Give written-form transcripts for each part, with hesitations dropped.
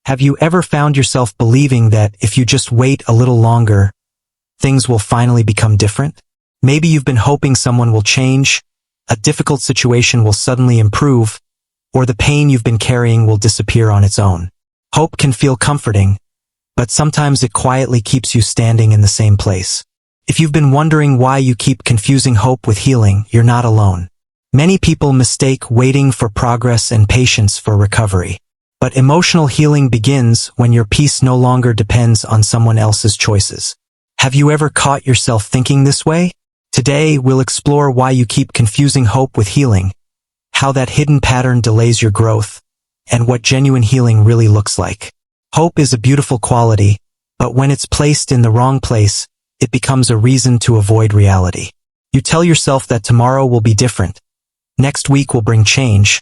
Have you ever found yourself believing that if you just wait a little longer, things will finally become different? Maybe you've been hoping someone will change, a difficult situation will suddenly improve, or the pain you've been carrying will disappear on its own. Hope can feel comforting, but sometimes it quietly keeps you standing in the same place. If you've been wondering why you keep confusing hope with healing, you're not alone. Many people mistake waiting for progress and patience for recovery. But emotional healing begins when your peace no longer depends on someone else's choices. Have you ever caught yourself thinking this way? Today, we'll explore why you keep confusing hope with healing, how that hidden pattern delays your growth, and what genuine healing really looks like. Hope is a beautiful quality, but when it's placed in the wrong place, it becomes a reason to avoid reality. You tell yourself that tomorrow will be different, next week will bring change,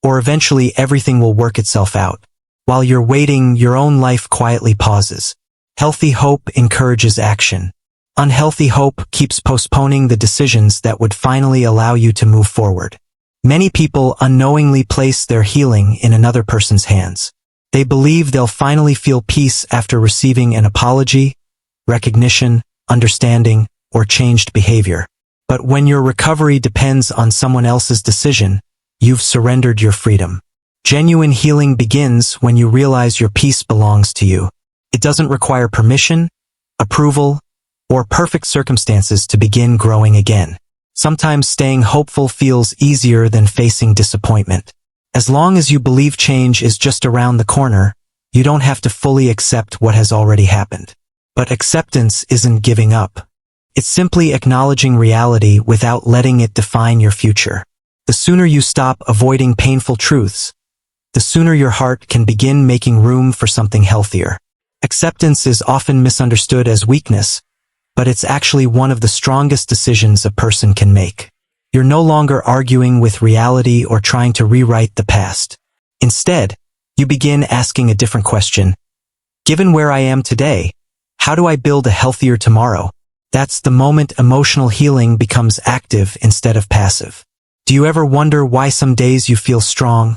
or eventually everything will work itself out. While you're waiting, your own life quietly pauses. Healthy hope encourages action. Unhealthy hope keeps postponing the decisions that would finally allow you to move forward. Many people unknowingly place their healing in another person's hands. They believe they'll finally feel peace after receiving an apology, recognition, understanding, or changed behavior. But when your recovery depends on someone else's decision, you've surrendered your freedom. Genuine healing begins when you realize your peace belongs to you. It doesn't require permission, approval, or perfect circumstances to begin growing again. Sometimes staying hopeful feels easier than facing disappointment. As long as you believe change is just around the corner, you don't have to fully accept what has already happened. But acceptance isn't giving up. It's simply acknowledging reality without letting it define your future. The sooner you stop avoiding painful truths, the sooner your heart can begin making room for something healthier. Acceptance is often misunderstood as weakness, but it's actually one of the strongest decisions a person can make. You're no longer arguing with reality or trying to rewrite the past. Instead, you begin asking a different question. Given where I am today, how do I build a healthier tomorrow? That's the moment emotional healing becomes active instead of passive. Do you ever wonder why some days you feel strong,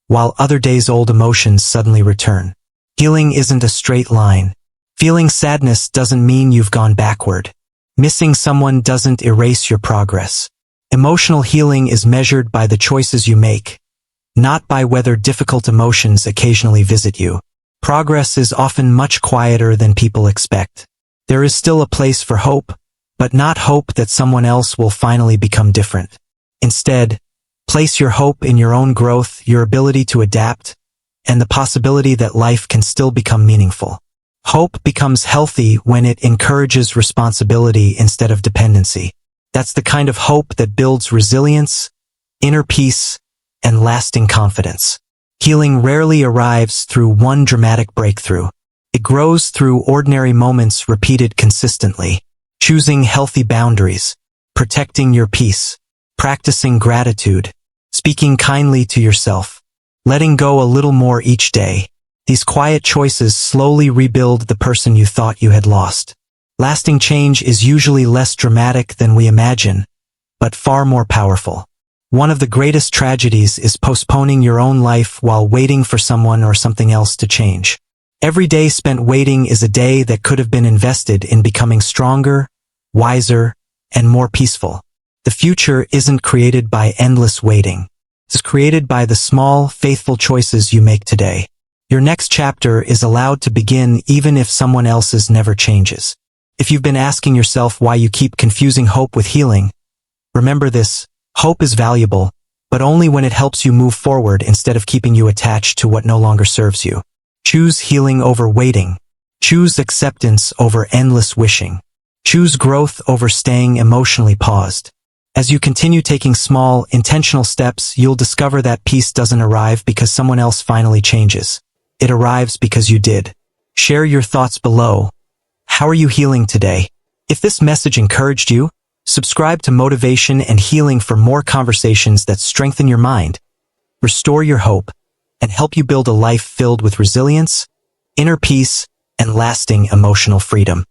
while other days old emotions suddenly return? Healing isn't a straight line. Feeling sadness doesn't mean you've gone backward. Missing someone doesn't erase your progress. Emotional healing is measured by the choices you make, not by whether difficult emotions occasionally visit you. Progress is often much quieter than people expect. There is still a place for hope, but not hope that someone else will finally become different. Instead, place your hope in your own growth, your ability to adapt, and the possibility that life can still become meaningful. Hope becomes healthy when it encourages responsibility instead of dependency. That's the kind of hope that builds resilience, inner peace, and lasting confidence. Healing rarely arrives through one dramatic breakthrough. It grows through ordinary moments repeated consistently. Choosing healthy boundaries, protecting your peace, practicing gratitude, speaking kindly to yourself, letting go a little more each day. These quiet choices slowly rebuild the person you thought you had lost. Lasting change is usually less dramatic than we imagine, but far more powerful. One of the greatest tragedies is postponing your own life while waiting for someone or something else to change. Every day spent waiting is a day that could have been invested in becoming stronger, wiser, and more peaceful. The future isn't created by endless waiting. It's created by the small, faithful choices you make today. Your next chapter is allowed to begin even if someone else's never changes. If you've been asking yourself why you keep confusing hope with healing, remember this: hope is valuable, but only when it helps you move forward instead of keeping you attached to what no longer serves you. Choose healing over waiting. Choose acceptance over endless wishing. Choose growth over staying emotionally paused. As you continue taking small, intentional steps, you'll discover that peace doesn't arrive because someone else finally changes. It arrives because you did. Share your thoughts below. How are you healing today? If this message encouraged you, subscribe to Motivation and Healing for more conversations that strengthen your mind, restore your hope, and help you build a life filled with resilience, inner peace, and lasting emotional freedom.